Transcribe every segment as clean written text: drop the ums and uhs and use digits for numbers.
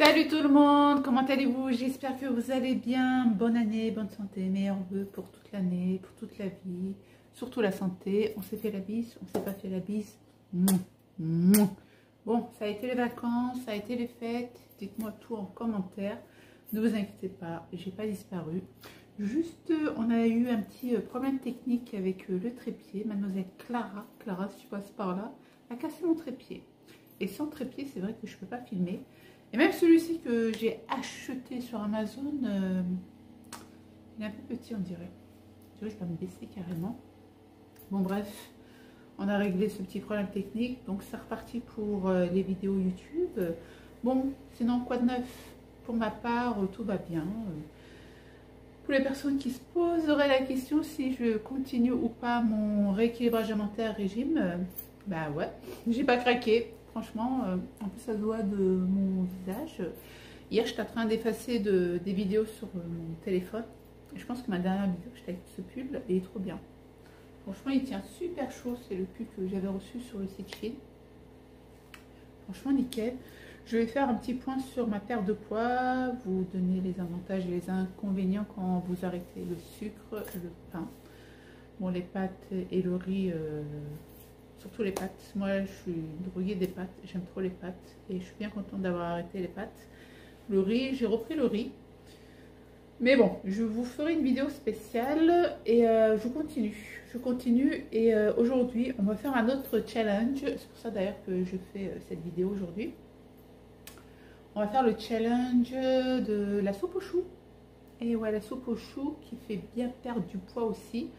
Salut tout le monde, comment allez-vous? J'espère que vous allez bien. Bonne année, bonne santé, meilleurs vœux pour toute l'année, pour toute la vie, surtout la santé. On s'est fait la bise, on s'est pas fait la bise. Bon, ça a été les vacances, ça a été les fêtes. Dites-moi tout en commentaire. Ne vous inquiétez pas, j'ai pas disparu. Juste, on a eu un petit problème technique avec le trépied. Mademoiselle Clara, si tu passes par là, a cassé mon trépied. Et sans trépied, c'est vrai que je peux pas filmer. Et même celui-ci que j'ai acheté sur Amazon, il est un peu petit on dirait. Je vais me baisser carrément. Bon bref, on a réglé ce petit problème technique. Donc c'est reparti pour les vidéos YouTube. Bon, sinon quoi de neuf? Pour ma part, tout va bien. Pour les personnes qui se poseraient la question si je continue ou pas mon rééquilibrage alimentaire régime, bah ouais, j'ai pas craqué. Franchement, en plus ça se voit de mon visage. Hier, j'étais en train d'effacer des vidéos sur mon téléphone. Je pense que ma dernière vidéo, j'étais avec ce pull et il est trop bien. Franchement, il tient super chaud. C'est le pull que j'avais reçu sur le site Shein. Franchement, nickel. Je vais faire un petit point sur ma perte de poids. Vous donner les avantages et les inconvénients quand vous arrêtez le sucre, le pain. Bon, les pâtes et le riz... surtout les pâtes. Moi, je suis droguée des pâtes. J'aime trop les pâtes. Et je suis bien contente d'avoir arrêté les pâtes. Le riz, j'ai repris le riz. Mais bon, je vous ferai une vidéo spéciale. Et je continue. Et aujourd'hui, on va faire un autre challenge. C'est pour ça d'ailleurs que je fais cette vidéo aujourd'hui. On va faire le challenge de la soupe aux choux. Et ouais, la soupe aux choux qui fait bien perdre du poids aussi.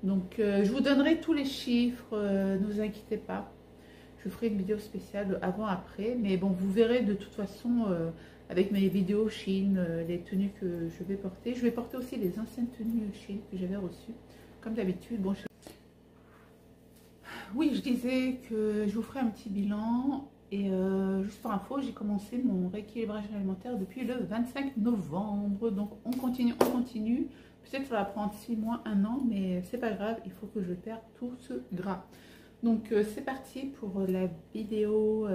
Donc je vous donnerai tous les chiffres, ne vous inquiétez pas. Je ferai une vidéo spéciale avant-après. Mais bon, vous verrez de toute façon avec mes vidéos Shein, les tenues que je vais porter. Je vais porter aussi les anciennes tenues Shein que j'avais reçues, comme d'habitude. Bon, oui, je disais que je vous ferai un petit bilan. Et juste pour info, j'ai commencé mon rééquilibrage alimentaire depuis le 25 novembre. Donc on continue. Peut-être que ça va prendre 6 mois, 1 an, mais c'est pas grave, il faut que je perde tout ce gras. Donc c'est parti pour la vidéo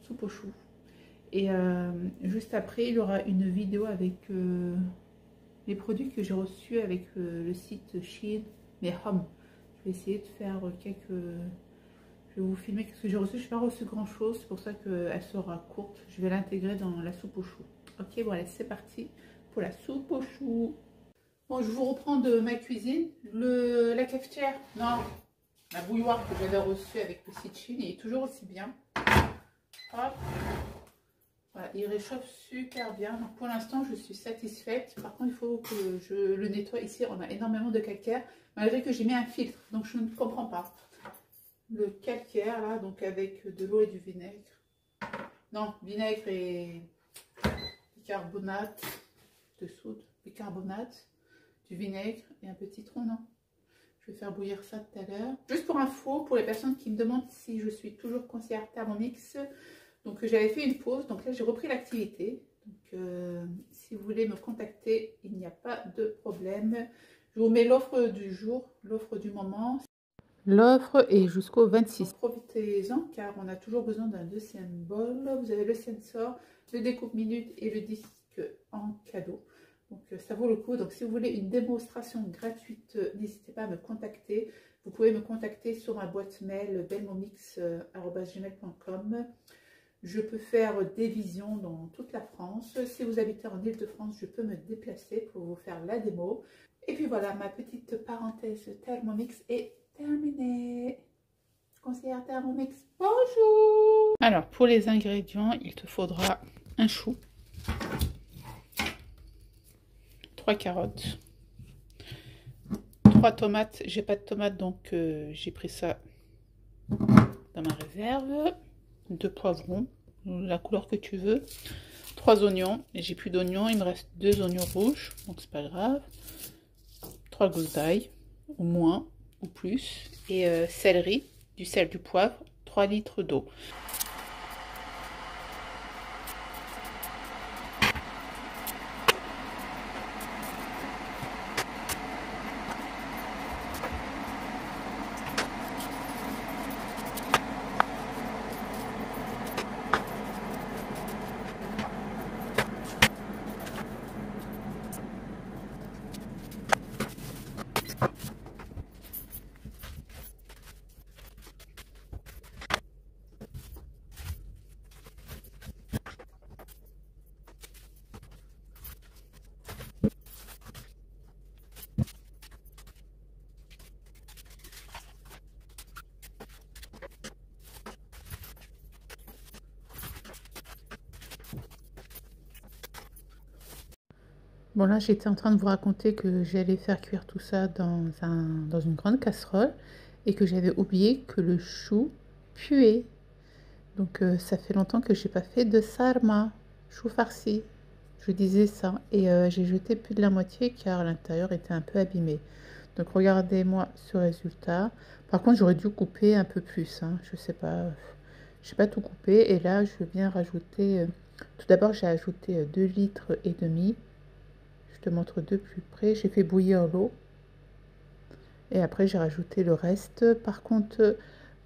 soupe aux choux. Et juste après, il y aura une vidéo avec les produits que j'ai reçus avec le site Shein, mais Home. Je vais essayer de faire quelques... Je vais vous filmer ce que j'ai reçu. Je n'ai pas reçu grand chose, c'est pour ça qu'elle sera courte. Je vais l'intégrer dans la soupe aux choux. Ok, bon allez, c'est parti pour la soupe aux choux. Bon, je vous reprends de ma cuisine. La cafetière, non, la bouilloire que j'avais reçue avec le site Shein, il est toujours aussi bien. Hop. Voilà, il réchauffe super bien. Donc pour l'instant, je suis satisfaite. Par contre, il faut que je le nettoie. Ici, on a énormément de calcaire, malgré que j'ai mis un filtre. Donc je ne comprends pas. Le calcaire, là, donc avec de l'eau et du vinaigre. Non, vinaigre et bicarbonate de soude, bicarbonate, du vinaigre et un peu de citron, non. Je vais faire bouillir ça tout à l'heure. Juste pour info, pour les personnes qui me demandent si je suis toujours conseillère Thermomix, donc j'avais fait une pause, donc là j'ai repris l'activité. Donc si vous voulez me contacter, il n'y a pas de problème. Je vous mets l'offre du jour, l'offre du moment. L'offre est jusqu'au 26. Profitez-en car on a toujours besoin d'un deuxième bol. Vous avez le sensor, le découpe minute et le disque en cadeau. Donc ça vaut le coup. Donc si vous voulez une démonstration gratuite, n'hésitez pas à me contacter. Vous pouvez me contacter sur ma boîte mail belmomix@gmail.com. Je peux faire des visions dans toute la France. Si vous habitez en Île-de-France, je peux me déplacer pour vous faire la démo. Et puis voilà, ma petite parenthèse Thermomix est terminée. Conseillère Thermomix, bonjour. Alors pour les ingrédients, il te faudra un chou, 3 carottes, 3 tomates. J'ai pas de tomates donc j'ai pris ça dans ma réserve. 2 poivrons, la couleur que tu veux. 3 oignons. J'ai plus d'oignons, il me reste 2 oignons rouges, donc c'est pas grave. 3 gousses d'ail, ou moins, ou plus. Et céleri, du sel, du poivre, 3 litres d'eau. Bon là, j'étais en train de vous raconter que j'allais faire cuire tout ça dans une grande casserole et que j'avais oublié que le chou puait. Donc ça fait longtemps que j'ai pas fait de sarma, chou farci. Je disais ça et j'ai jeté plus de la moitié car l'intérieur était un peu abîmé. Donc regardez-moi ce résultat. Par contre, j'aurais dû couper un peu plus, hein. Je sais pas, j'ai pas tout coupé et là je viens rajouter. Tout d'abord, j'ai ajouté 2 litres et demi. Je te montre de plus près. J'ai fait bouillir l'eau et après j'ai rajouté le reste. Par contre,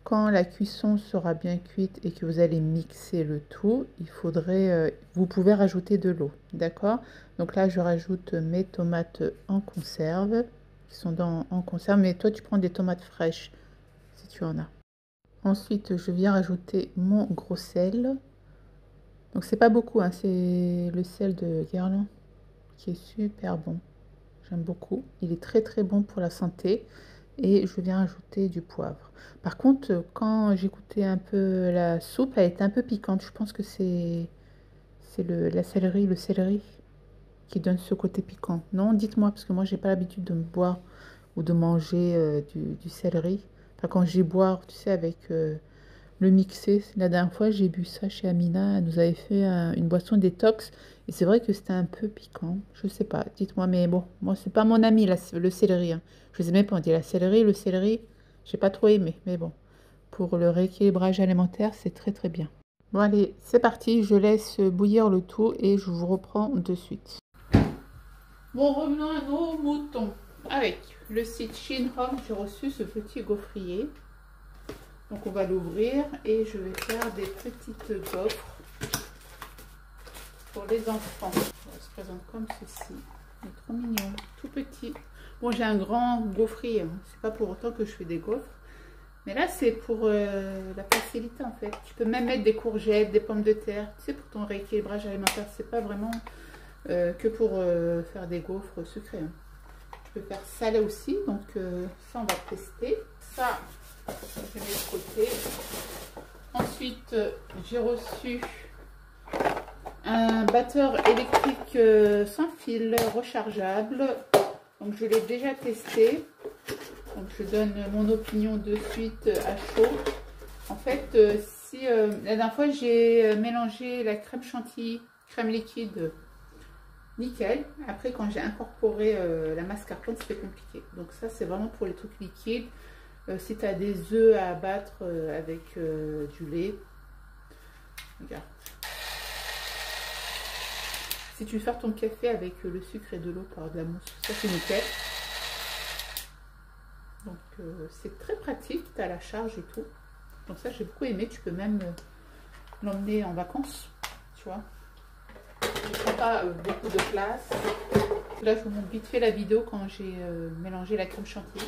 quand la cuisson sera bien cuite et que vous allez mixer le tout, il faudrait, vous pouvez rajouter de l'eau, d'accord? Donc là, je rajoute mes tomates en conserve, qui sont en conserve, mais toi, tu prends des tomates fraîches, si tu en as. Ensuite, je viens rajouter mon gros sel. Donc c'est pas beaucoup, hein, c'est le sel de Guerlain, qui est super bon. J'aime beaucoup. Il est très très bon pour la santé. Et je viens ajouter du poivre. Par contre, quand j'ai goûté un peu la soupe, elle était un peu piquante. Je pense que c'est la céleri, le céleri qui donne ce côté piquant. Non, dites-moi, parce que moi, j'ai pas l'habitude de me boire ou de manger du céleri. Enfin, quand j'ai boire, tu sais, avec le mixer. La dernière fois, j'ai bu ça chez Amina. Elle nous avait fait une boisson détox. Et c'est vrai que c'était un peu piquant. Je sais pas, dites-moi. Mais bon, moi, c'est pas mon ami, le céleri, hein. Je sais même pas, on dit la céleri, le céleri. J'ai pas trop aimé. Mais bon, pour le rééquilibrage alimentaire, c'est très très bien. Bon, allez, c'est parti. Je laisse bouillir le tout et je vous reprends de suite. Bon, revenons à nos moutons. Avec le site Shin Home, j'ai reçu ce petit gaufrier. Donc on va l'ouvrir et je vais faire des petites gaufres pour les enfants. Ça se présente comme ceci. Il est trop mignon, tout petit. Bon, j'ai un grand gaufrier, hein. C'est pas pour autant que je fais des gaufres. Mais là, c'est pour la facilité en fait. Tu peux même mettre des courgettes, des pommes de terre. Tu sais, pour ton rééquilibrage alimentaire, c'est pas vraiment que pour faire des gaufres sucrées, hein. Tu peux faire salé aussi. Donc ça, on va tester. Ça, je mets de côté. Ensuite, j'ai reçu un batteur électrique sans fil rechargeable. Donc je l'ai déjà testé. Donc je donne mon opinion de suite à chaud. En fait, la dernière fois j'ai mélangé la crème chantilly, crème liquide, nickel. Après quand j'ai incorporé la mascarpone, c'était compliqué. Donc ça c'est vraiment pour les trucs liquides. Si tu as des œufs à abattre avec du lait, regarde. Si tu veux faire ton café avec le sucre et de l'eau par de la mousse, ça c'est nickel. Donc c'est très pratique, tu as la charge et tout. Donc ça j'ai beaucoup aimé, tu peux même l'emmener en vacances, tu vois. Je ne prends pas beaucoup de place. Là je vous montre vite fait la vidéo quand j'ai mélangé la crème chantilly.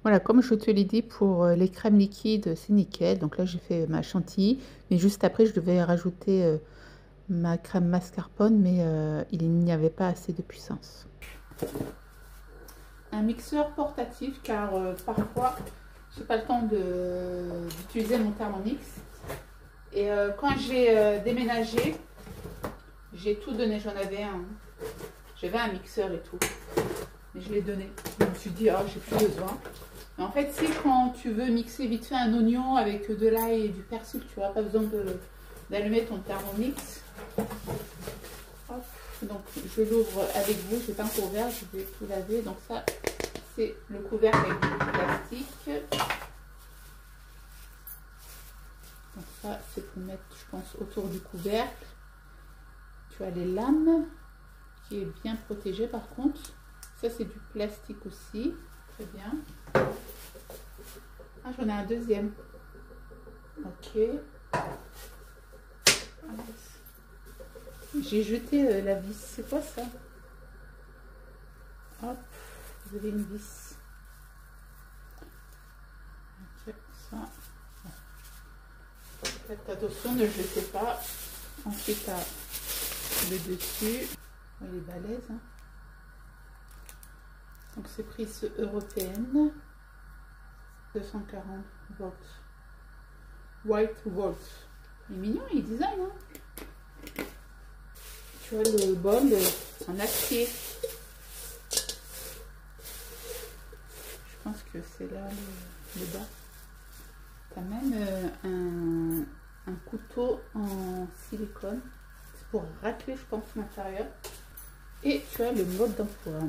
Voilà, comme je te l'ai dit, pour les crèmes liquides, c'est nickel. Donc là, j'ai fait ma chantilly. Mais juste après, je devais rajouter ma crème mascarpone, mais il n'y avait pas assez de puissance. Un mixeur portatif, car parfois, j'ai pas le temps d'utiliser mon Thermomix. Et quand j'ai déménagé, j'ai tout donné. J'en avais un. J'avais un mixeur et tout. Mais je l'ai donné. Je me suis dit, ah, j'ai plus besoin. Mais en fait, c'est quand tu veux mixer vite fait un oignon avec de l'ail et du persil, tu n'as pas besoin d'allumer ton Thermomix. Hop. Donc je l'ouvre avec vous, je n'ai pas encore ouvert, je vais tout laver. Donc ça, c'est le couvercle avec du plastique. Donc ça, c'est pour mettre, je pense, autour du couvercle. Tu as les lames, qui est bien protégé par contre. Ça, c'est du plastique aussi. Très bien. Ah, j'en ai un deuxième. Ok. J'ai jeté la vis. C'est quoi ça? Hop, vous avez une vis. Ok, ça. Faites attention, ne le jetez pas. Ensuite, à le dessus. Il est balèze. Hein. Donc, c'est prise européenne. 240 volts. White volts. Il est mignon, il est design. Hein. Tu vois le bol en acier. Je pense que c'est là le bas. Tu as même un couteau en silicone. C'est pour racler, je pense, l'intérieur. Et tu as le mode d'emploi.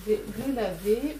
Je vais le laver.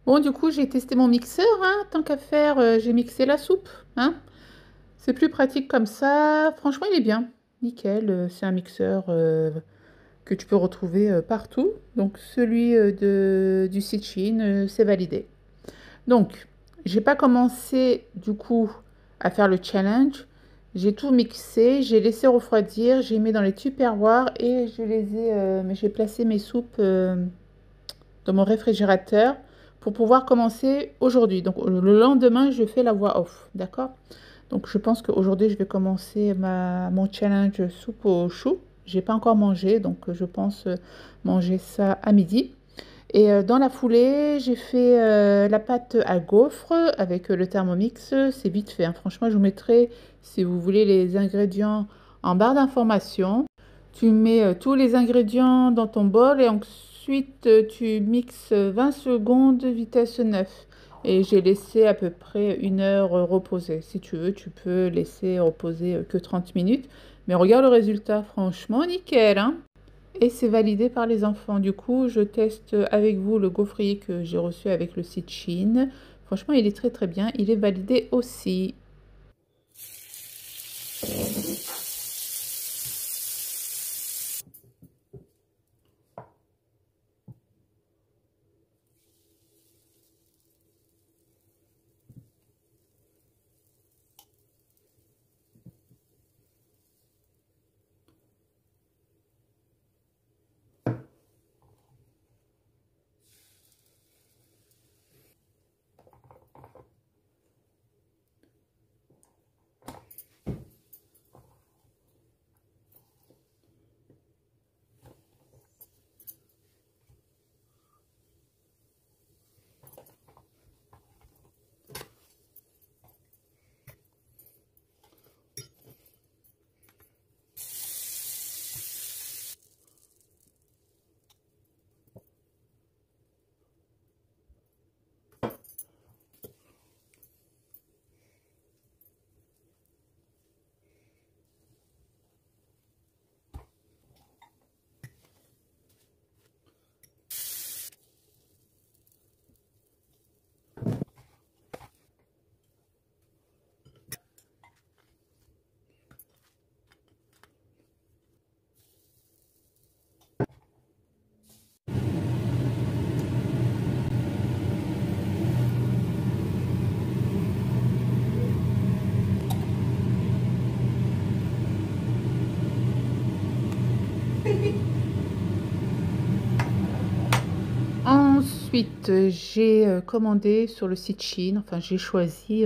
Bon, du coup, j'ai testé mon mixeur, hein. Tant qu'à faire, j'ai mixé la soupe, hein. C'est plus pratique comme ça. Franchement, il est bien. Nickel. C'est un mixeur que tu peux retrouver partout. Donc, celui du Sitchin, c'est validé. Donc, j'ai pas commencé, du coup, à faire le challenge. J'ai tout mixé, j'ai laissé refroidir, j'ai mis dans les tupperwares et j'ai placé mes soupes dans mon réfrigérateur pour pouvoir commencer aujourd'hui. Donc le lendemain, je fais la voix off, d'accord? Donc je pense qu'aujourd'hui, je vais commencer mon challenge soupe aux choux. J'ai pas encore mangé, donc je pense manger ça à midi. Et dans la foulée, j'ai fait la pâte à gaufres avec le Thermomix. C'est vite fait, hein. Franchement, je vous mettrai, si vous voulez, les ingrédients en barre d'informations. Tu mets tous les ingrédients dans ton bol et ensuite tu mixes 20 secondes vitesse 9. Et j'ai laissé à peu près 1 heure reposer. Si tu veux, tu peux laisser reposer que 30 minutes. Mais regarde le résultat, franchement, nickel, hein. Et c'est validé par les enfants. Du coup, je teste avec vous le gaufrier que j'ai reçu avec le site Chine. Franchement, il est très très bien. Il est validé aussi. Ensuite, j'ai commandé sur le site Chine, enfin j'ai choisi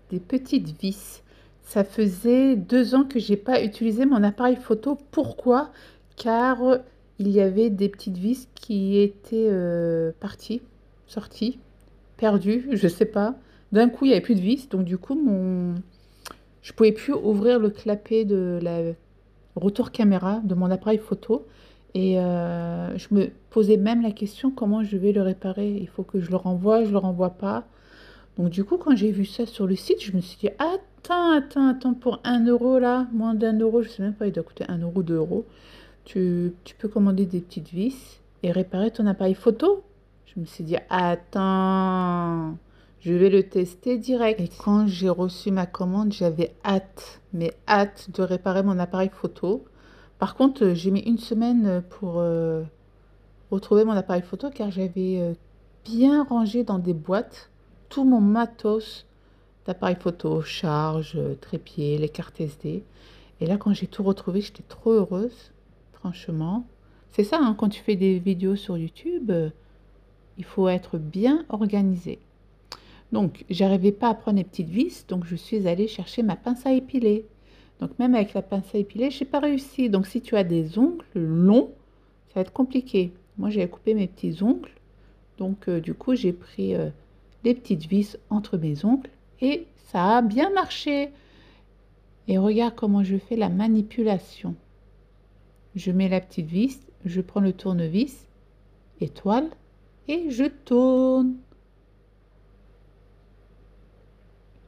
des petites vis. Ça faisait 2 ans que j'ai pas utilisé mon appareil photo. Pourquoi? Car il y avait des petites vis qui étaient parties, sorties, perdues, je sais pas. D'un coup, il n'y avait plus de vis, donc du coup, je pouvais plus ouvrir le clapet de la retour caméra de mon appareil photo. Et je me posais même la question comment je vais le réparer. Il faut que je le renvoie, je le renvoie pas. Donc du coup, quand j'ai vu ça sur le site, je me suis dit, attends, pour 1 € là, moins d'1 €, je sais même pas, il doit coûter 1 € ou 2 €. Tu peux commander des petites vis et réparer ton appareil photo. Je me suis dit, attends, je vais le tester direct. Et quand j'ai reçu ma commande, j'avais hâte, mais hâte de réparer mon appareil photo. Par contre, j'ai mis 1 semaine pour retrouver mon appareil photo car j'avais bien rangé dans des boîtes tout mon matos d'appareil photo, charge, trépied, les cartes SD. Et là, quand j'ai tout retrouvé, j'étais trop heureuse, franchement. C'est ça, hein, quand tu fais des vidéos sur YouTube, il faut être bien organisé. Donc, j'arrivais pas à prendre les petites vis, donc je suis allée chercher ma pince à épiler. Donc, même avec la pince à épiler, je n'ai pas réussi. Donc, si tu as des ongles longs, ça va être compliqué. Moi, j'avais coupé mes petits ongles. Donc, du coup, j'ai pris des petites vis entre mes ongles et ça a bien marché. Et regarde comment je fais la manipulation. Je mets la petite vis, je prends le tournevis, étoile, et je tourne.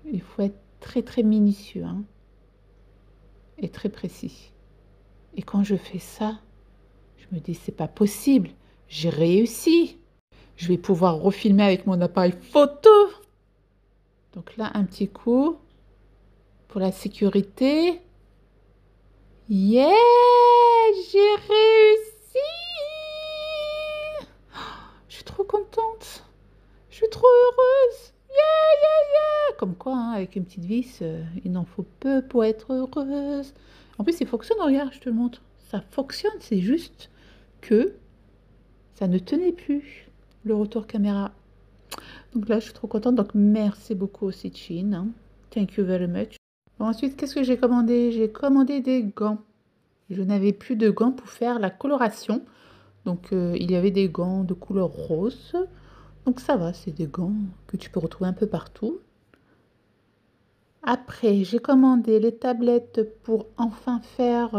Il faut être très minutieux, hein, et très précis. Et quand je fais ça, je me dis, c'est pas possible, j'ai réussi. Je vais pouvoir refilmer avec mon appareil photo. Donc là, un petit coup pour la sécurité. Yeah, j'ai réussi. Je suis trop contente. Je suis trop heureuse. Yeah. Comme quoi, hein, avec une petite vis, il n'en faut peu pour être heureuse. En plus, il fonctionne, regarde, je te le montre. Ça fonctionne, c'est juste que ça ne tenait plus, le retour caméra. Donc là, je suis trop contente. Donc, merci beaucoup au site Chine, hein. Thank you very much. Bon, ensuite, qu'est-ce que j'ai commandé? J'ai commandé des gants. Je n'avais plus de gants pour faire la coloration. Donc, il y avait des gants de couleur rose. Donc, ça va, c'est des gants que tu peux retrouver un peu partout. Après, j'ai commandé les tablettes pour enfin faire,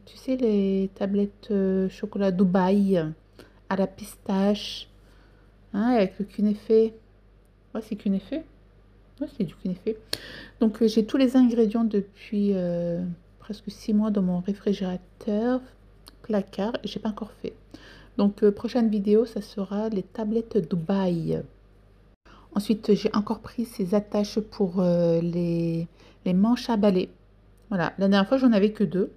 tu sais, les tablettes chocolat Dubaï à la pistache, hein, avec le kunafe. Ouais, c'est kunafe. Ouais, c'est du kunafe. Donc, j'ai tous les ingrédients depuis presque 6 mois dans mon réfrigérateur, placard, et j'ai pas encore fait. Donc, prochaine vidéo, ça sera les tablettes Dubaï. Ensuite, j'ai encore pris ces attaches pour les manches à balai. Voilà, la dernière fois, j'en avais que 2.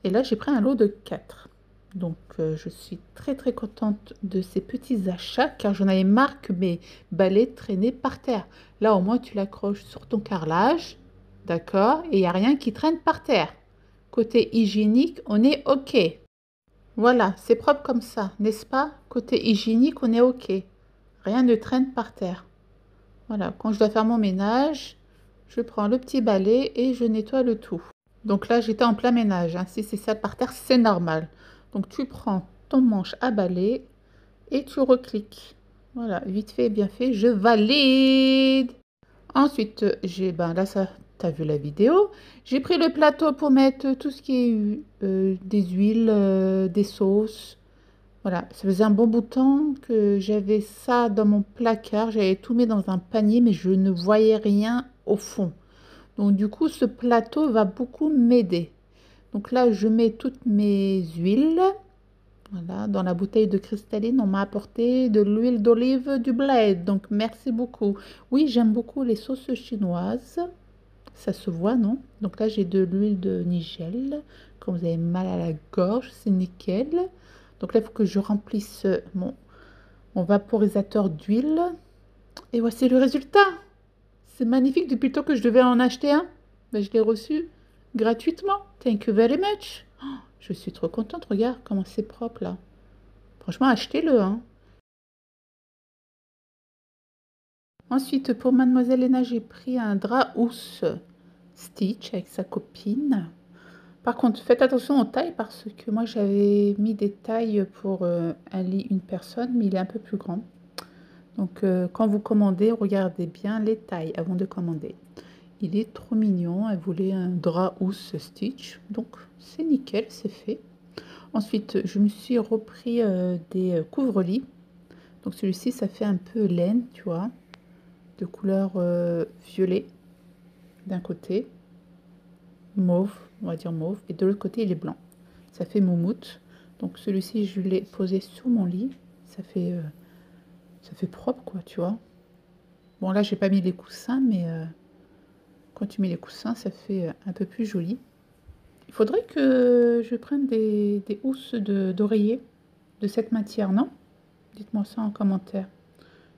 Et là, j'ai pris un lot de 4. Donc, je suis très contente de ces petits achats car j'en avais marre que mes balais traînaient par terre. Là, au moins, tu l'accroches sur ton carrelage, d'accord? Et il n'y a rien qui traîne par terre. Côté hygiénique, on est OK. Voilà, c'est propre comme ça, n'est-ce pas? Côté hygiénique, on est OK. Rien ne traîne par terre. Voilà, quand je dois faire mon ménage, je prends le petit balai et je nettoie le tout. Donc là, j'étais en plein ménage, hein. Si c'est sale par terre, c'est normal. Donc tu prends ton manche à balai et tu recliques. Voilà, vite fait, bien fait, je valide. Ensuite, là, ça, tu as vu la vidéo. J'ai pris le plateau pour mettre tout ce qui est des huiles, des sauces. Voilà, ça faisait un bon bout de temps que j'avais ça dans mon placard. J'avais tout mis dans un panier, mais je ne voyais rien au fond. Donc du coup, ce plateau va beaucoup m'aider. Donc là, je mets toutes mes huiles. Voilà, dans la bouteille de cristalline, on m'a apporté de l'huile d'olive du bled. Donc merci beaucoup. Oui, j'aime beaucoup les sauces chinoises. Ça se voit, non? Donc là, j'ai de l'huile de nigel. Quand vous avez mal à la gorge, c'est nickel. Donc là, il faut que je remplisse mon vaporisateur d'huile. Et voici le résultat. C'est magnifique. Depuis le temps que je devais en acheter un, ben, je l'ai reçu gratuitement. Thank you very much. Oh, je suis trop contente. Regarde comment c'est propre là. Franchement, achetez-le, hein. Ensuite, pour Mademoiselle Léna, j'ai pris un drap housse Stitch avec sa copine. Par contre, faites attention aux tailles parce que moi, j'avais mis des tailles pour un lit, une personne, mais il est un peu plus grand. Donc, quand vous commandez, regardez bien les tailles avant de commander. Il est trop mignon. Elle voulait un drap housse Stitch. Donc, c'est nickel, c'est fait. Ensuite, je me suis repris des couvre-lits. Donc, celui-ci, ça fait un peu laine, tu vois, de couleur violet d'un côté, mauve, on va dire mauve, et de l'autre côté, il est blanc. Ça fait moumoute. Donc, celui-ci, je l'ai posé sur mon lit. Ça fait propre, quoi, tu vois. Bon, là, j'ai pas mis les coussins, mais quand tu mets les coussins, ça fait un peu plus joli. Il faudrait que je prenne des housses d'oreiller de cette matière, non? Dites-moi ça en commentaire.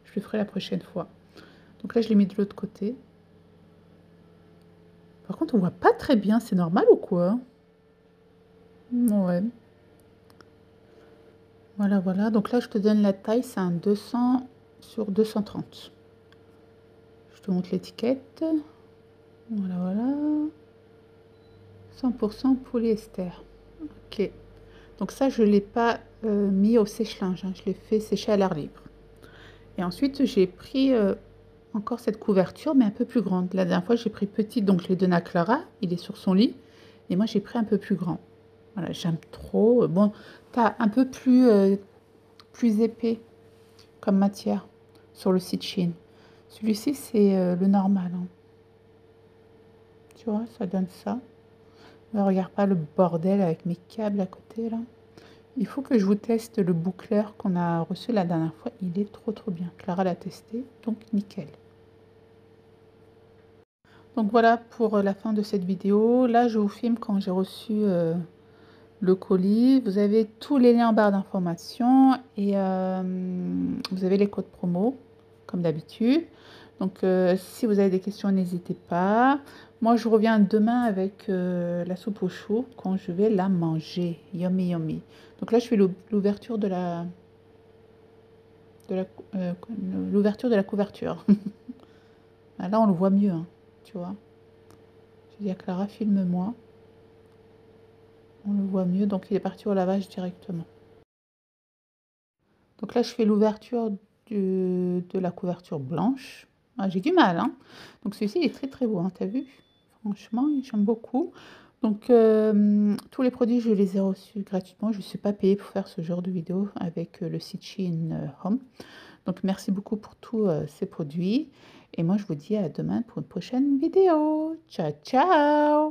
Je le ferai la prochaine fois. Donc là, je l'ai mis de l'autre côté. Par contre, on voit pas très bien. C'est normal ou quoi? Ouais. Voilà, voilà. Donc là, je te donne la taille. C'est un 200 sur 230. Je te montre l'étiquette. Voilà, voilà. 100% polyester. Ok. Donc ça, je ne l'ai pas mis au sèche-linge. Hein. Je l'ai fait sécher à l'air libre. Et ensuite, j'ai pris encore cette couverture, mais un peu plus grande. La dernière fois, j'ai pris petite, donc je l'ai donné à Clara. Il est sur son lit. Et moi, j'ai pris un peu plus grand. Voilà, j'aime trop. Bon, tu as un peu plus épais comme matière sur le site Shein. Celui-ci, c'est le normal. Hein. Tu vois, ça donne ça. Ne regarde pas le bordel avec mes câbles à côté, là. Il faut que je vous teste le boucleur qu'on a reçu la dernière fois. Il est trop bien. Clara l'a testé, donc nickel. Donc voilà pour la fin de cette vidéo. Là, je vous filme quand j'ai reçu le colis. Vous avez tous les liens en barre d'informations et vous avez les codes promo, comme d'habitude. Donc, si vous avez des questions, n'hésitez pas. Moi, je reviens demain avec la soupe au chou quand je vais la manger. Yummy, yummy. Donc là, je fais l'ouverture de l'ouverture de la couverture. Là, on le voit mieux, hein, tu vois. Je dis à Clara, filme-moi. On le voit mieux, donc il est parti au lavage directement. Donc là, je fais l'ouverture de la couverture blanche. Ah, j'ai du mal, hein. Donc celui-ci, il est très beau, hein, t'as vu? Franchement, j'aime beaucoup. Donc, tous les produits, je les ai reçus gratuitement. Je ne suis pas payée pour faire ce genre de vidéo avec le site Shein Home. Donc, merci beaucoup pour tous ces produits. Et moi, je vous dis à demain pour une prochaine vidéo. Ciao, ciao!